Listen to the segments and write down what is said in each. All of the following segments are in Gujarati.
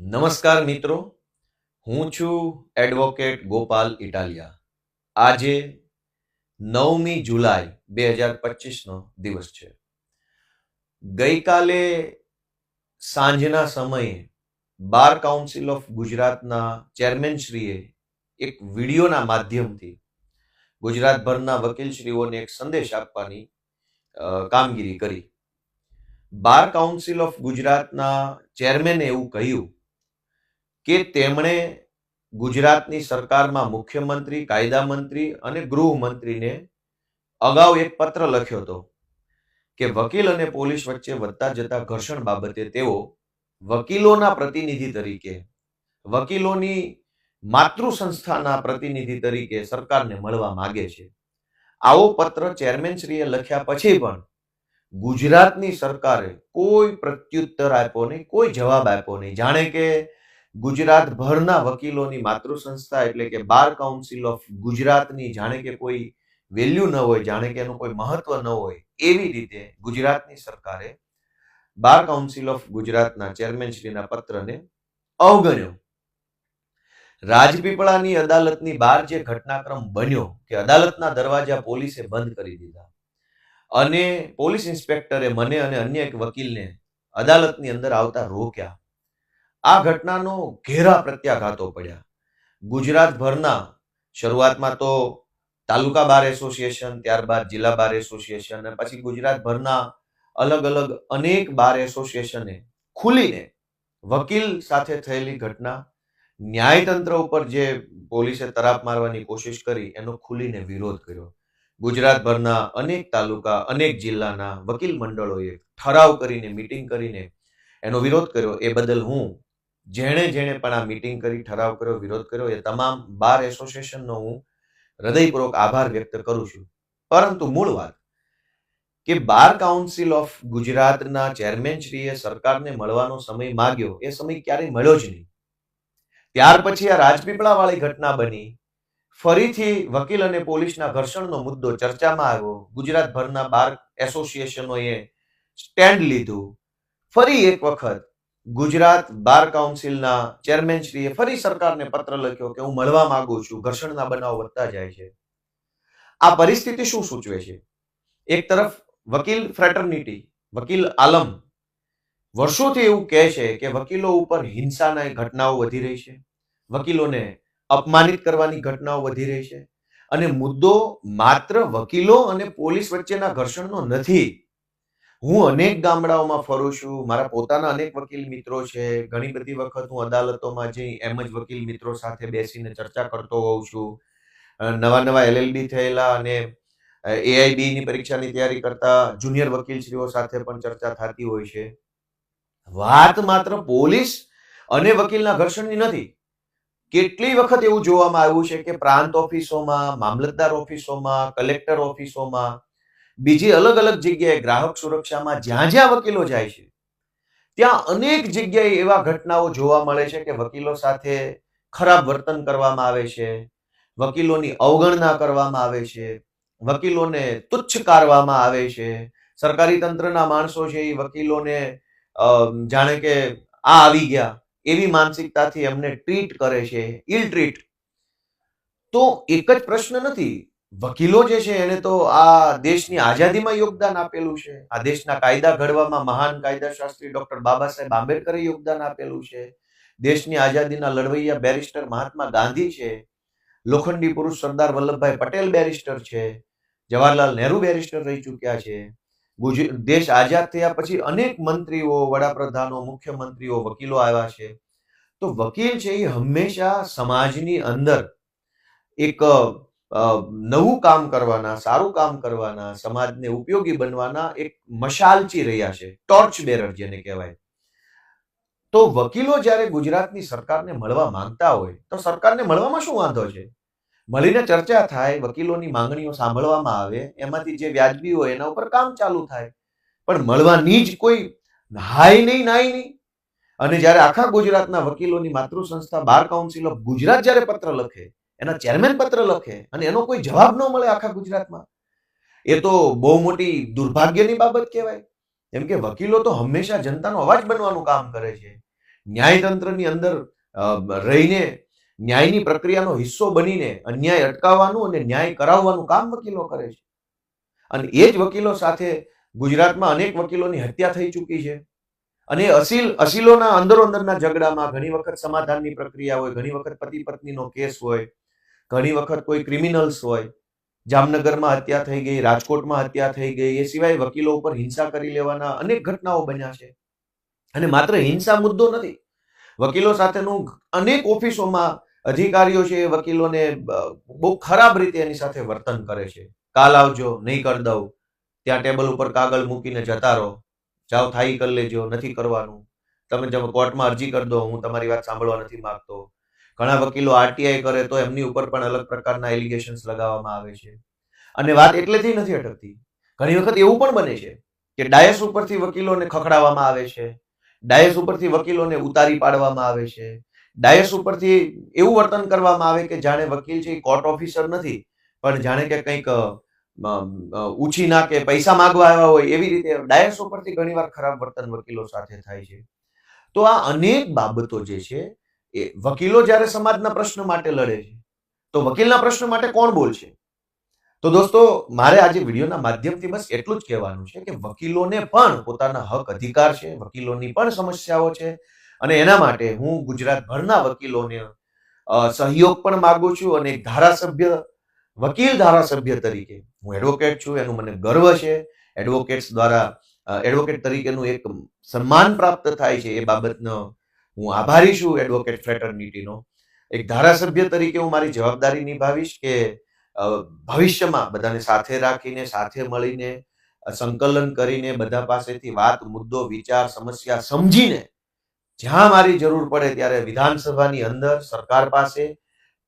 નમસ્કાર મિત્રો, હું છું એડવોકેટ ગોપાલ ઇટાલિયા. આજે 9મી જુલાઈ 2025નો દિવસ છે. ગઈકાલે સાંજના સમયે બાર કાઉન્સિલ ઓફ ગુજરાતના ચેરમેનશ્રીએ એક વિડીયોના માધ્યમથી ગુજરાતભરના વકીલશ્રીઓને એક સંદેશ આપવાની કામગીરી કરી. બાર કાઉન્સિલ ઓફ ગુજરાતના ચેરમેને એવું કહ્યું કે તેમણે ગુજરાતની સરકારમાં મુખ્યમંત્રી, કાયદા મંત્રી અને ગૃહમંત્રીને અગાઉ એક પત્ર લખ્યો હતો કે વકીલ અને પોલીસ વચ્ચે વધતા જતા ઘર્ષણ બાબતે તેઓ વકીલોના પ્રતિનિધિ તરીકે, વકીલોની માતૃ સંસ્થાના પ્રતિનિધિ તરીકે સરકારને મળવા માંગે છે. આવો પત્ર ચેરમેનશ્રીએ લખ્યા પછી પણ ગુજરાતની સરકારે કોઈ પ્રત્યુત્તર આપ્યો નહીં, કોઈ જવાબ આપ્યો નહીં. જાણે કે ગુજરાતભરના વકીલોની માતૃ સંસ્થા એટલે કે બાર કાઉન્સિલ ઓફ ગુજરાતની જાણે કે કોઈ વેલ્યુ ન હોય, જાણે કે એનું કોઈ મહત્વ ન હોય, એવી રીતે ગુજરાતની સરકારે બાર કાઉન્સિલ ઓફ ગુજરાતના ચેરમેનશ્રીના પત્રને અવગણ્યો. રાજપીપળાની અદાલતની બહાર જે ઘટનાક્રમ બન્યો કે અદાલતના દરવાજા પોલીસે બંધ કરી દીધા અને પોલીસ ઇન્સ્પેક્ટરે મને અને અન્ય એક વકીલને અદાલતની અંદર આવતા રોક્યા. આ ઘટનાનો ઘેરા પ્રત્યાઘાતો પડ્યા. ગુજરાતભરના શરૂઆતમાં તો તાલુકા બાર એસોસિએશન, ત્યારબાદ જિલ્લા બાર એસોસિએશન અને પછી ગુજરાતભરના અલગ અલગ અનેક બાર એસોસિએશને ખુલીને વકીલ સાથે થયેલી ઘટના, ન્યાયતંત્ર ઉપર જે પોલીસે તરાપ મારવાની કોશિશ કરી એનો ખુલીને વિરોધ કર્યો. ગુજરાતભરના અનેક તાલુકા, અનેક જિલ્લાના વકીલ મંડળોએ ઠરાવ કરીને, મીટિંગ કરીને એનો વિરોધ કર્યો. એ બદલ હું જેણે પણ આ મીટિંગ કરી, ઠરાવ કર્યો, વિરોધ કર્યો, એ તમામ બાર એસોસિએશનનો હું હૃદયપૂર્વક આભાર વ્યક્ત કરું છું. પરંતુ મૂળ વાત કે બાર કાઉન્સિલ ઓફ ગુજરાતના ચેરમેનશ્રીએ સરકારને મળવાનો સમય માંગ્યો, એ સમય ક્યારેય મળ્યો જ નહીં. ત્યાર પછી આ રાજપીપળા વાળી ઘટના બની, ફરીથી વકીલ અને પોલીસના ઘર્ષણનો મુદ્દો ચર્ચામાં આવ્યો. ગુજરાતભરના બાર એસોસિએશનોએ સ્ટેન્ડ લીધું. ફરી એક વખત ગુજરાત બાર કાઉન્સિલના ચેરમેનશ્રીએ ફરી સરકારને પત્ર લખ્યો કે હું મળવા માંગુ છું, ઘર્ષણના બનાવ વધતા જાય છે. આ પરિસ્થિતિ શું સૂચવે છે? એક તરફ વકીલ ફ્રેટર્નિટી, વકીલ આલમ વર્ષોથી એવું કહે છે કે વકીલો ઉપર હિંસાના ઘટનાઓ વધી રહી છે, વકીલોને અપમાનિત કરવાની ઘટનાઓ વધી રહી છે અને મુદ્દો માત્ર વકીલો અને પોલીસ વચ્ચેના ઘર્ષણનો નથી. હું અનેક ગામડાઓમાં ફરું છું, મારા પોતાના અનેક વકીલ મિત્રો છે. ઘણી બધી વખત હું અદાલતોમાં જઈ એમ જ વકીલ મિત્રો સાથે બેસીને ચર્ચા કરતો હોઉં છું. નવા LLB થયેલા અને AIB ની પરીક્ષાની તૈયારી કરતા જુનિયર વકીલશ્રીઓ સાથે પણ ચર્ચા થતી હોય છે. વાત માત્ર પોલીસ અને વકીલના ઘર્ષણની નથી. કેટલી વખત એવું જોવામાં આવ્યું છે કે પ્રાંત ઓફિસોમાં, મામલતદાર ઓફિસોમાં, કલેક્ટર ઓફિસોમાં, બીજી અલગ અલગ જગ્યાએ, ગ્રાહક સુરક્ષામાં, જ્યાં જ્યાં વકીલો જાય છે ત્યાં અનેક જગ્યાએ એવા ઘટનાઓ જોવા મળે છે કે વકીલો સાથે ખરાબ વર્તન કરવામાં આવે છે, વકીલોની અવગણના કરવામાં આવે છે, વકીલોને તુચ્છકારવામાં આવે છે. સરકારી તંત્રના માણસો છે એ વકીલોને જાણે કે આ આવી ગયા એવી માનસિકતાથી એમને ટ્રીટ કરે છે, ઇલ ટ્રીટ. તો એક જ પ્રશ્ન નથી. વકીલો જે છે એને તો આ દેશની આઝાદીમાં યોગદાન આપેલું છે. આ દેશના કાયદા ઘડવામાં મહાન કાયદાશાસ્ત્રી ડોક્ટર બાબા સાહેબ આંબેડકરે યોગદાન આપેલું છે. દેશની આઝાદીના લડવૈયા બેરિસ્ટર મહાત્મા ગાંધી છે. લોખંડી પુરુષ સરદાર વલ્લભભાઈ પટેલ બેરિસ્ટર છે. જવાહરલાલ નહેરુ બેરિસ્ટર રહી ચૂક્યા છે. દેશ આઝાદ થયા પછી અનેક મંત્રીઓ, વડાપ્રધાનો, મુખ્યમંત્રીઓ, વકીલો આવ્યા છે. તો વકીલ છે એ હંમેશા સમાજની અંદર એક નવું કામ કરવાના, સારું કામ કરવાના, સમાજને ઉપયોગી બનવાના એક મશાલચી રહ્યા છે, ટોર્ચ બેરર જેને કહેવાય. તો વકીલો જ્યારે ગુજરાતની સરકારને મળવા માંગતા હોય તો સરકારને મળવામાં શું વાંધો છે? મળીને ચર્ચા થાય, વકીલોની માંગણીઓ સાંભળવામાં આવે, એમાંથી જે વ્યાજબી હોય એના ઉપર કામ ચાલુ થાય. પણ મળવાની જ કોઈ હાય નહીં, નાય નહીં. અને જ્યારે આખા ગુજરાતના વકીલોની માતૃ સંસ્થા બાર કાઉન્સિલ ઓફ ગુજરાત જ્યારે પત્ર લખે, એના ચેરમેન પત્ર લખે અને એનો કોઈ જવાબ ન મળે આખા ગુજરાતમાં, એ તો બહુ મોટી દુર્ભાગ્યની બાબત કહેવાય. કેમ કે વકીલો તો હંમેશા જનતાનો અવાજ બનવાનું કામ કરે છે. ન્યાયતંત્રની અંદર રહીને ન્યાયની પ્રક્રિયાનો હિસ્સો બનીને અન્યાય અટકાવવાનું અને ન્યાય કરાવવાનું કામ વકીલો કરે છે. અને એ જ વકીલો સાથે ગુજરાતમાં અનેક વકીલોની હત્યા થઈ ચૂકી છે. અને અસીલોના અંદરો અંદરના ઝઘડામાં ઘણી વખત સમાધાનની પ્રક્રિયા હોય, ઘણી વખત પતિ પત્નીનો કેસ હોય, ઘણી વખત કોઈ ક્રિમિનલ્સ હોય. જામનગરમાં હત્યા થઈ ગઈ, રાજકોટમાં હત્યા થઈ ગઈ, એ સિવાય વકીલો ઉપર હિંસા કરી લેવાના અનેક ઘટનાઓ બન્યા છે. અને માત્ર હિંસા મુદ્દો નથી, વકીલો સાથેનું અનેક ઓફિસોમાં અધિકારીઓ છે એ વકીલોને બહુ ખરાબ રીતે એની સાથે વર્તન કરે છે. કાલ આવજો, નહીં કરી દઉં, ત્યાં ટેબલ ઉપર કાગળ મૂકીને જતા રહો, જાઓ થાઈ કરી લેજો, નથી કરવાનું, તમે કોર્ટમાં અરજી કરી દો, હું તમારી વાત સાંભળવા નથી માંગતો. ઘણા વકીલો આરટીઆઈ કરે તો એમની ઉપર પણ અલગ પ્રકારના એલિગેશન્સ લગાવવામાં આવે છે. અને વાત એટલેથી નથી અટકતી, ઘણી વખત એવું પણ બને છે કે ડાયસ ઉપરથી વકીલોને ખખડાવવામાં આવે છે, ડાયસ ઉપરથી વકીલોને ઉતારી પાડવામાં આવે છે, ડાયસ ઉપરથી એવું વર્તન કરવામાં આવે કે જાણે વકીલ છે એ કોર્ટ ઓફિસર નથી, પણ જાણે કે કંઈક ઉછીના કે પૈસા માંગવા આવ્યા હોય એવી રીતે ડાયસ ઉપરથી ઘણીવાર ખરાબ વર્તન વકીલો સાથે થાય છે. તો આ અનેક બાબતો જે છે એ વકીલો જ્યારે સમાજના પ્રશ્ન માટે લડે છે તો વકીલના પ્રશ્ન માટે કોણ બોલશે? તો દોસ્તો, મારે આજે વિડીયોના માધ્યમથી બસ એટલું જ કહેવાનું છે કે વકીલોને પણ પોતાના હક અધિકાર છે, વકીલોની પણ સમસ્યાઓ છે, અને એના માટે હું ગુજરાતભરના વકીલોને સહયોગ પણ માંગુ છું. અને એક વકીલ ધારાસભ્ય તરીકે હું એડવોકેટ છું, એનું મને ગર્વ છે. એડવોકેટ્સ દ્વારા એડવોકેટ તરીકેનું એક સન્માન પ્રાપ્ત થાય છે, એ બાબતનો હું આભારી છું એડવોકેટ ફ્રેટર્નિટીનો. એક ધારાસભ્ય તરીકે હું મારી જવાબદારી નિભાવીશ કે ભવિષ્યમાં બધાને સાથે રાખીને, સાથે મળીને, સંકલન કરીને, બધા પાસેથી વાત, મુદ્દો, વિચાર, સમસ્યા સમજીને જ્યાં મારી જરૂર પડે ત્યારે વિધાનસભાની અંદર સરકાર પાસે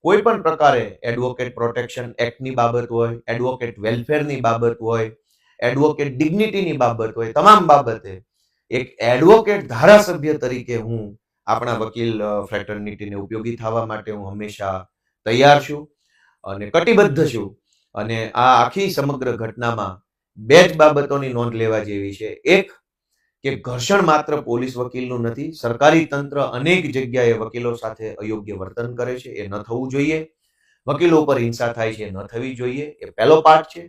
કોઈ પણ પ્રકારે એડવોકેટ પ્રોટેક્શન એક્ટની બાબત હોય, એડવોકેટ વેલફેરની બાબત હોય, એડવોકેટ ડિગ્નિટીની બાબત હોય, તમામ બાબતે એક એડવોકેટ ધારાસભ્ય તરીકે હું આપણા વકીલ ફ્રેટર્નિટીને ઉપયોગી થવા માટે હું હંમેશા તૈયાર છું અને કટિબદ્ધ છું. અને આ આખી સમગ્ર ઘટનામાં બે જ બાબતોની નોંધ લેવા જેવી છે. એક, કે ઘર્ષણ માત્ર પોલીસ વકીલનું નથી, સરકારી તંત્ર અનેક જગ્યાએ વકીલો સાથે અયોગ્ય વર્તન કરે છે, એ ન થવું જોઈએ. વકીલો ઉપર હિંસા થાય છે, ન થવી જોઈએ. એ પહેલો પાર્ટ છે.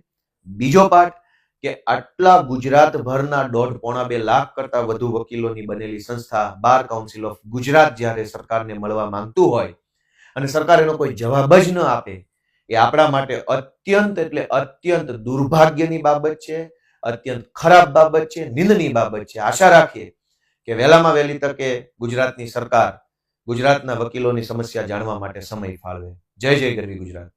બીજો પાર્ટ, કે આટલા ગુજરાતભરના 1.5-2 લાખ કરતા વધુ વકીલોની બનેલી સંસ્થા બાર કાઉન્સિલ ઓફ ગુજરાત જ્યારે સરકારને મળવા માંગતું હોય અને સરકાર એનો કોઈ જવાબ જ ન આપે, એ આપણા માટે અત્યંત એટલે અત્યંત દુર્ભાગ્યની બાબત છે, અત્યંત ખરાબ બાબત છે, નિંદનીય બાબત છે. આશા રાખીએ કે વહેલામાં વહેલી તકે ગુજરાતની સરકાર ગુજરાતના વકીલોની સમસ્યા જાણવા માટે સમય ફાળવે. જય જય ગરવી ગુજરાત.